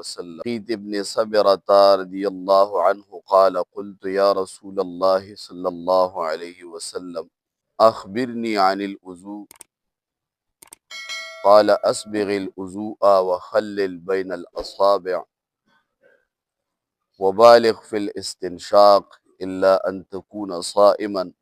وسلم. قيت ابن صبرة رضي الله عنه قال قلت يا رسول الله صلى الله عليه وسلم أخبرني عن الوضوء قال أسبغ الوضوء وخلل بين الأصابع وبالغ في الاستنشاق إلا أن تكون صائما.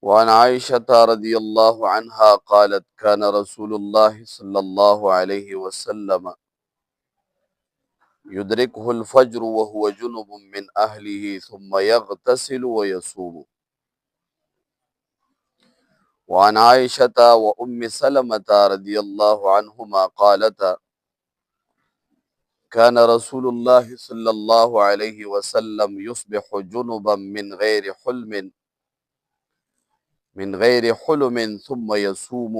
وعن عائشة رضي الله عنها قالت كان رسول الله صلى الله عليه وسلم يدركه الفجر وهو جنب من أهله ثم يغتسل ويصوم. وعن عائشة وأم سلمة رضي الله عنهما قالتا كان رسول الله صلى الله عليه وسلم يصبح جنبا من غير حلم ثم يصوم.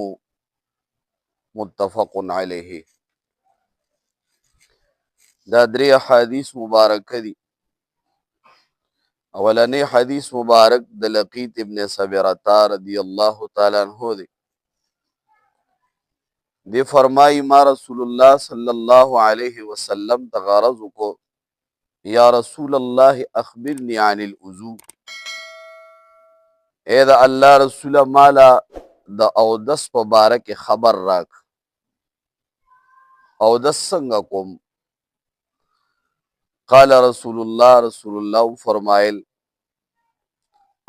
متفق علیه. دا درې حدیث مبارک دي. اولنی حدیث مبارک د لقیت ابن صبرة رضی الله تعالی عنہ دی. دی فرمائی ما رسول اللہ صلی اللہ علیہ وسلم تغرض کو یا رسول اللہ اخبرنی عن الوضوء، اے دا اللہ رسول مالا دا اودس پا بارک خبر راک. اودس سنگا کم؟ قال رسول اللہ فرمائل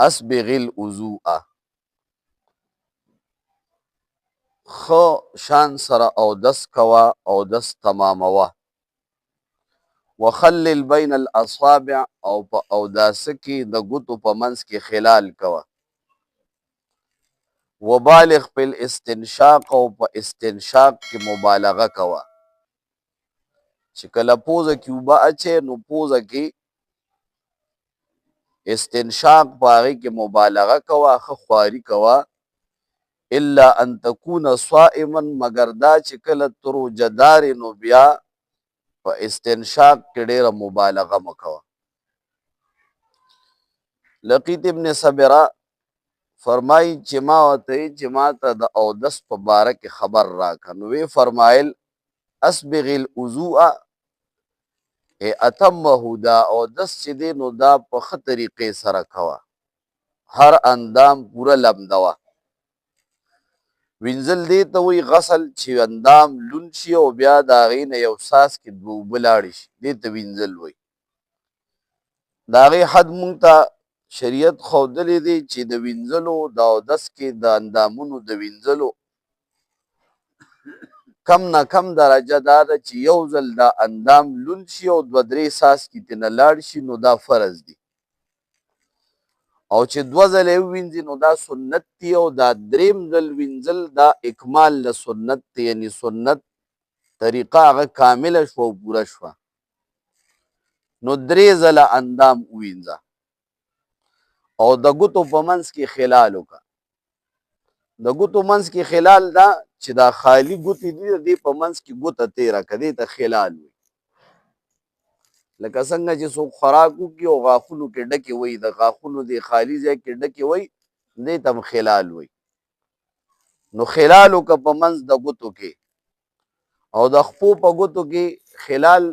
اسبغ الوضوء، خو شان سر اودس کوا، اودس تماموا، وخلل بین الاصابع، او پا اوداس کی دا گتو پا منس کی خلال کوا، وبالغ پی الاستنشاق، او پا استنشاق کی مبالغہ کوا. چکل پوزا کی اوبا اچھے نو پوزا کی استنشاق پاغی کی مبالغہ کوا، خخواری کوا. الا ان تکون صائما، مگر دا چکل ترو جدار نو بیا پا استنشاق کی دیر مبالغہ مکوا. لقیت ابن صبرہ فرمائی چما وطی چما تا دا اودس پا بارک خبر راکا. نوے فرمائل اسبغ الوضوء، اے اتمہو دا اودس چی دے نو دا پا خط طریقے سر کوا، ہر اندام پورا لمدوا. وینزل دیتا وی غسل چی اندام لنشی و بیا داغین یو ساس کی دو بلاڑیش دیتا وینزل وی. داغی حد مونتا شریعت خودلی دی چی دا وینزلو دا اودس کی دا اندامونو دا وینزلو کم نا کم درجہ دادا چی یوزل دا اندام لنشی و دو دری ساس کی تنلارشی نو دا فرض دی. او چې دوزل وینځي نو دا سنت دی، او دا دریم ځل وینځل دا اکمال له سنت دی، یعنی سنت طریقه هغه کامله شوه او پوره شوه. نو درې ځله اندام ووینځه او د ګوتو په منځ کې خلال وکړه. د ګوتو منځ کې خلال دا چې دا خالی ګوتې دي د دې په منځ کې ګوته تېره کړه، دې ته خلال وي. لکه څنګه چې څوک خوراک وکړي او غاښونو کې ډکې وي، د غاښونو دې خالي ځای کې ډکې وي، دې ته هم خلال وي. نو خلال وکړه په منځ د ګوتو کې، او د خپو په ګوتو کې خلال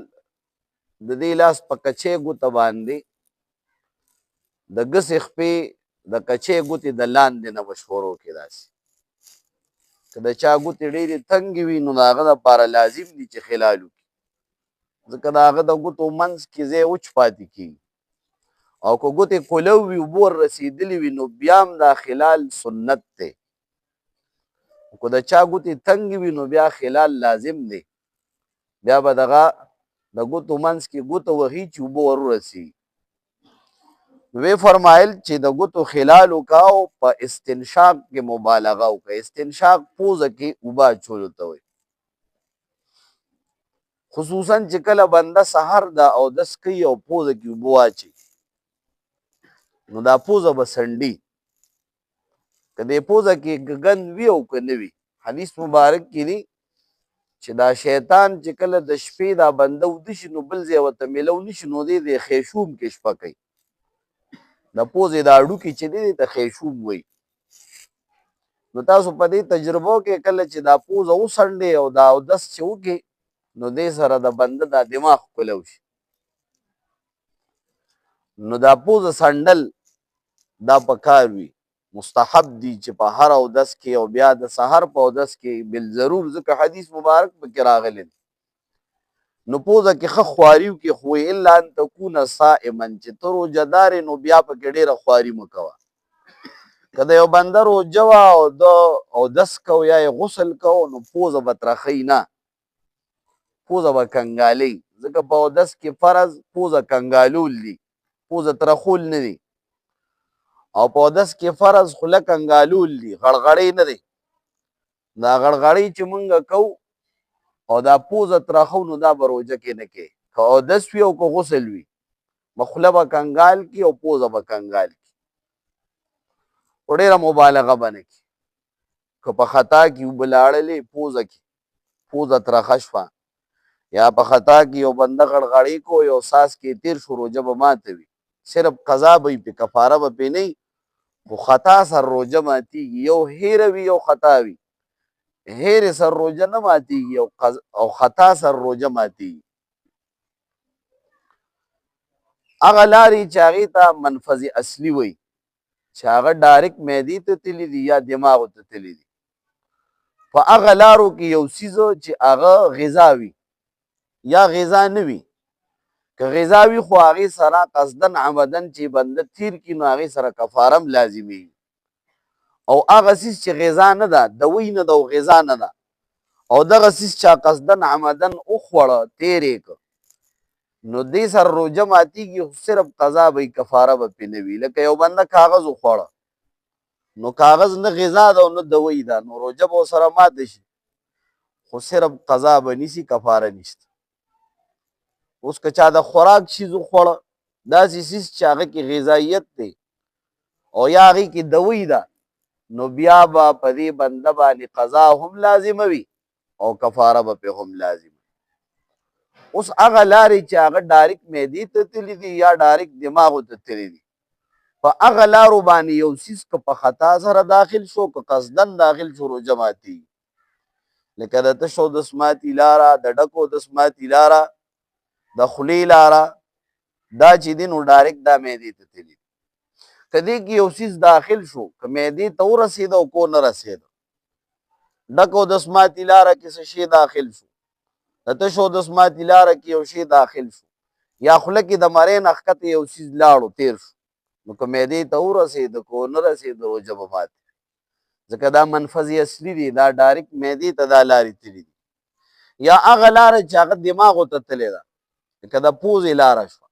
د دې لاس په کچې ګوته باندې د ګسې خپې د کچې ګوتې د لاندې نه به شروع کړي. داسې که د چا ګوتې ډېرې تنګې وي نو د هغه دپاره لازم دي چې خلال وکړي، ځکه د هغه د ګوتو منځ کې ځای وچ پاتې کېږي. او که ګوتې کولو وي اوبو ور رسېدلي وي نو بیا هم دا خلال سنت دی. که د چا ګوتې تنګې وي نو بیا خلال لازم دی، بیا به دغه د ګوتو منځ کې ګوته وهي چې اوبه ور ورسېږي. وی فرمایل چې د ګوتو خلال وکړه او په استنشاق کې مبالغه وکړه. استنشاق پوزه کې اوبه اچولو ته وایي. خصوصاً چې کله بنده سحر دا اودس کوي او پوزه کې اوبه واچوي نو دا پوزه به څنډي. که دې پوزه کې ګند وي او که نه وي، حدیث مبارک کې دي چې دا شیطان چې کله د شپې دا بنده وده شي نو بل ځای ورته میلو نه شي، نو دی د خیشوم کې شپه کوي. د پوزې دا هډوکي چې دی ته خیشوم وایي. نو تاسو په دې تجربو کې کله چې دا پوزه وڅنډئ او دا اودس چې وکړئ نو دې سره د بنده دا دماغ کلو شي. نو دا پوزه سنډل دا پکار وي، مستحب دي چې په هر اودس کې او بیا د سحر په اودس کې بالضرور، ځکه حدیث مبارک پکې راغلی نو پوزه کې ښه خواري وکړي، خو الا ان تکونه صائما، چې ته روژه دار یې نو بیا پکې ډېره خواري مه کوه. که د یو بنده روژه وه او د اودس کو یا یې غسل کو نو پوزه به ترخی نه، پوزه به کنګالۍ، ځکه په اودس کې فرض پوزه کنګالول دي، پوزه ترخول نه دي، او په اودس کې فرض خوله کنګالول دي، غړغړۍ نه دی. دا غړغړۍ چې مونږ کوو او دا پوزه ترخو نو دا به روژه کې نه کوې، که اودس وي او که غسل وي، خوله به کنګال کړي او پوزه به کنګال کړي، خو ډېره مبالغه به نه کړي. که په خطا کې اوبه لاړلې پوزه کې، پوزه ترخه شوه، یا په خطا کې یو بنده غړغړۍ کو یو ساس کې تیر شو، روژه به ماته وي، صرف قضا به یې پې، کفاره به پې نه وي، خو خطا سر روژه ماتېږي. یو هیره وي یو خطا وي، هیرې سر روژه نه ماتېږي او خطا سر روژه ماتېږي. هغه لارې چې هغې ته منفذ اصلي وایي، چې هغه ډایرکټ معدې ته تللی دي یا دماغو ته تللی دي، په هغه لارو کې یو څیز چې هغه غذا وي یا غذا نه وي، که غذا وي خو هغې سره قصدن عمدن چې بنده تیر کړي نو هغې سره کفاره هم لازمي، او هغه څیز چې غذا نه ده، دوی نه ده او غذا نه ده، او دغه څیز چا قصدن عمدن وخوړه تیر یې که نو دې سره روژه ماتېږي، خو صرف قضا به یې، کفاره به پې نه وي. لکه یو بنده کاغذ وخوړه نو کاغذ نه غذا ده او نه دوی ده، نو روژه به ورسره ماته شي، خو صرف قضا به نیسي، کفاره نشته. اوس که چا د خوراک چیز وخوړه، داسې څیز چې هغه کې غذایت دی او یا هغې کې دوی ده، نو بیا به په دې بنده باندې قضا هم لازمه وي او کفاره به پې هم لازمه. اوس هغه لارې چې هغه ډایرکټ معدې ته تللي دي یا ډایرکټ دماغو ته تللي دي، په هغه لارو باندې یو څیز که په خطا سره داخل شو، که قصدن داخل شو، روژه ماتېږي. لکه د تشو دسماتي لاره، د ډکو دسماتي لاره، د خولې لاره، دا چې دي نو ډایرکټ دا معدې ته تللي دي. که دې کې یو څیز داخل شو، که معدې ته ورسېده او کو نه رسېده، ډکو دسماتي لاره کې څه شی داخل شو، د تشو دسماتي لاره کې یو شی داخل شو، یا خوله کې د مرۍ نه ښکته یو څیز لاړو تیر شو، نو که معدې ته ورسېده که نه رسېده روژه به ماتې، ځکه دا منفذ اصلي دی، دا ډایرکټ معدې ته دا لارې تللي دي. یا هغه لاره چې هغه دماغو ته تللې ده، لکه د پوزې لاره شوه،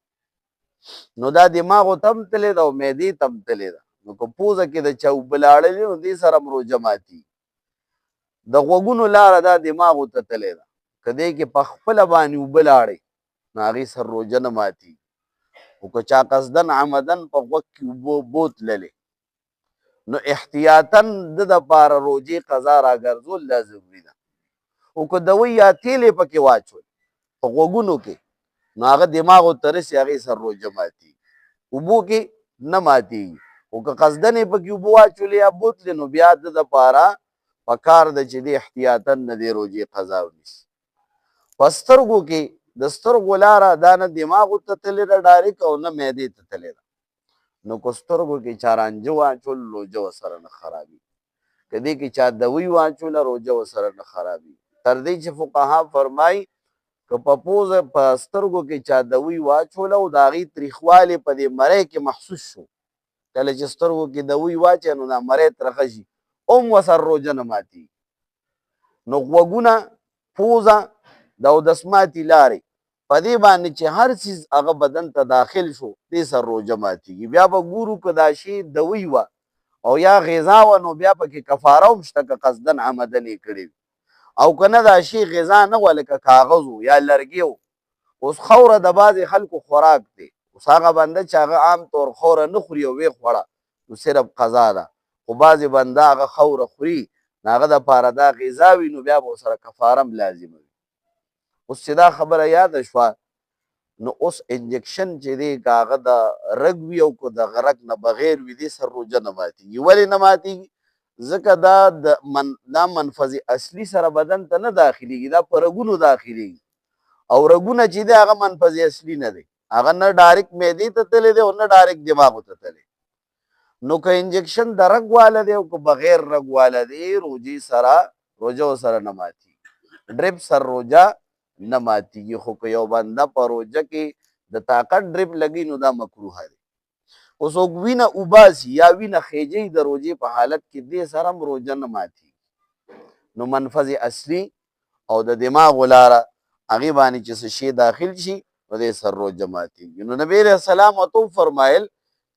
نو دا دماغو ته هم تللې ده او معدې ته هم تللې ده، نو که پوزه کې د چا اوبه لاړلې نو دې سره هم روژه ماتېږي. د غوږونو لاره دا دماغو ته تللې ده، که دې کې په خپله باندې اوبه لاړې نو هغې سره روژه نه ماتېږي. خو که چا قصدن عمدن په غوږ کې اوبه بوتللې نو احتیاطاً د دپاره روژې قضا راګرځول دا ضروري ده. خو که دوی یا تیل یې پکې واچول په غوږونو کې نو هغه دماغو ته رسي، هغې سره روژه ماتېږي، اوبو کې نه ماتېږي. خو که قصدن یې پکې اوبه واچولې یا بوتلې نو بیا د دپاره پکار ده چې دې احتیاطاً نه دې روژې قضا ونیسي. په سترګو کې د سترګو لاره دا نه دماغو ته تللې ده ډایرکټ او نه معدې ته تللې ده، نو که سترګو کې چا رانجه واچول روژه ورسره نه خرابېږي، که دې کې چا دوی واچوله روژه ورسره نه خرابېږي. تر دې چې فقها فرمایي که په پوزه په سترګو کې چا دوی واچوله او د هغې تریخوالی په دې مرۍ کې محسوس شو، کله چې سترګو کې دوی واچوي نو دا مرۍ ترخه شي، هم ورسره روژه نه ماتېږي. نو غوږونه، پوزه، د اودسماتي لارې، په دې باندې چې هر څیز هغه بدن ته داخل شو دې سره روژه ماتېږي. بیا به ګورو که دا شی دوی وه او یا غذا وه نو بیا پکې کفاره هم شته که قصدن عمدن یې کړې وي، او که نه دا شی غذا نه وه لکه کاغذ و یا لرګی و. اوس خوره د بعضې خلکو خوراک دی، اوس هغه بنده چې هغه عام طور خوره نه خوري او ویې خوړه نو صرف قضا ده، خو بعضې بنده هغه خوره خوري نو هغه دپاره دا غذا وي نو بیا به ورسره کفاره هم لازمه وي. اوس چې دا خبره یاده شوه نو اوس انجکشن چې دی که هغه د رګ وي او که د رګ نه بغیر وي دې سره روژه نه ماتېږي. ولې نه ماتېږي؟ ځکه دا منفذ اصلي سره بدن ته نه داخلېږي، دا په رګونو داخلېږي، او رګونه چې دی هغه منفذ اصلي نه دی، هغه نه ډایرکټ معدې ته تللی دی او نه ډایرکټ دماغو ته تللی. نو که انجکشن د رګ واله دی او که بغیر رګ واله دی روژه ورسره نه ماتېږي. ډریپ سر روژه نه ماتېږي، خو که یو بنده په روژه کې د طاقت ډریپ لګي نو دا مکروهه دی. خو څوک وینه وباسي یا وینه خیجی د روژې په حالت کې دې سره هم روژه نه ماتېږي. نو منفذ اصلي او د دماغ لاره هغې باندې چې څه شی داخل شي نو دې سر روژه ماتېږي. نو نبي علیه السلام ورته وفرمایل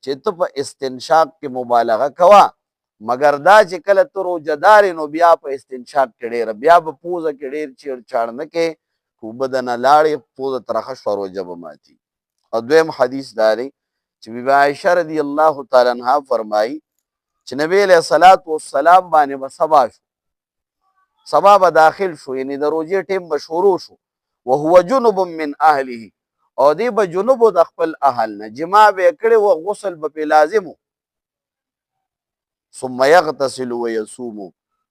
چې ته په استنشاق کې مبالغه کوه، مګر دا چې کله ته روژه دار نو بیا په استنشاق کې ډېره بیا به پوزه کې ډېر چیړچاړ نه کوې، که اوبه دنه لاړې پوزه ترخه شوه روژه به ماتېږي. او دویم حدیث دا دی چې بیبي عایشه رضی الله تعالی عنها فرمایي چې نبی علیه الصلاة والسلام باندې به سبا شو، سبا به داخل شو، یعنی د روژې ټیم به شروع شو، وهو جنب من اهله، او دی به جنوب د خپل اهل نه، جما به یې کړې وه، غسل به پې لازم و. ثم یغتسل ویصوم،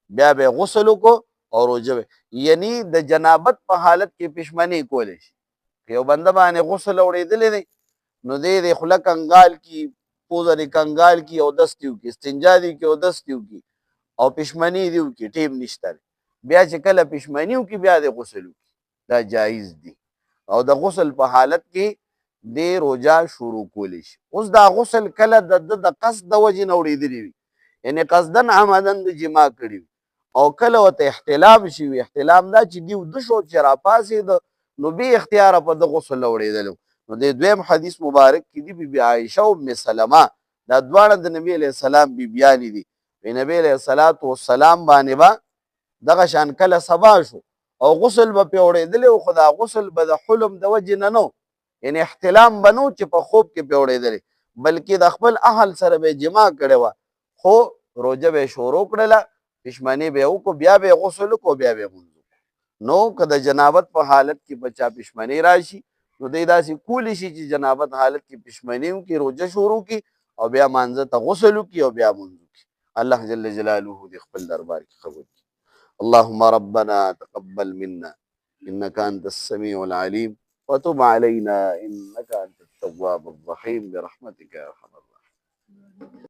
بیا به یې غسل وکړو او روژه به، یعنی د جنابت په حالت کې پښمنۍ کولی شي. که یو بنده باندې غسل اوړېدلی دی نو دی د خوله کنګال کي، پوزه دې کنګال کي او دس دې وکړي، استنجا دې وکړي او دس دې وکړي او پښمنۍ دې وکړي، ټیم نشته دی. بیا چې کله پښمني وکړي بیا دې غسل وکړي، دا جایز دی. او د غسل په حالت کې د روژه شروع کولی شي. اوس دا غسل کله د قصد د وجې نه اورېدلی وي، یعنې قصدن عمدن د جما کړي وي، او کله ورته احتلام شي وي. احتلام دا چې دی وده شو چې راپاڅېده نو بې اختیاره په ده غسل اورېدلی. نو د دویم حدیث مبارک کې دي بیبي عایشه او ام سلمه، دا دواړه د نبي علیه السلام بیبیانې دي. نبی علیه الصلاة والسلام باندې به دغه شان کله سبا شو او غسل به پې اورېدلی و، خو دا غسل به د حلم د وجې نه نه و، یعنې احتلام به نه و چې په خوب کې پې اورېدلی، بلکې د خپل اهل سره به یې جما کړې وه، خو روژه به یې شروع کړله، پښمنۍ به یې وکړو، بیا به یې غسل وکړو، بیا به یې لمونځ وکړو. نو که د جنابت په حالت کې په چا پښمنۍ راشي نو دی داسې کولی شي چې جنابت حالت کې پښمنۍ وکړي، روژه شروع کړي او بیا مانځه ته غسل وکړي او بیا لمونځ وکړي. الله جل جلاله دې خپل دربار کې قبول کړي. اللهم ربنا تقبل منا إنك أنت السميع العليم وتب علينا إنك أنت التواب الرحيم برحمتك يا أرحم الراحمين.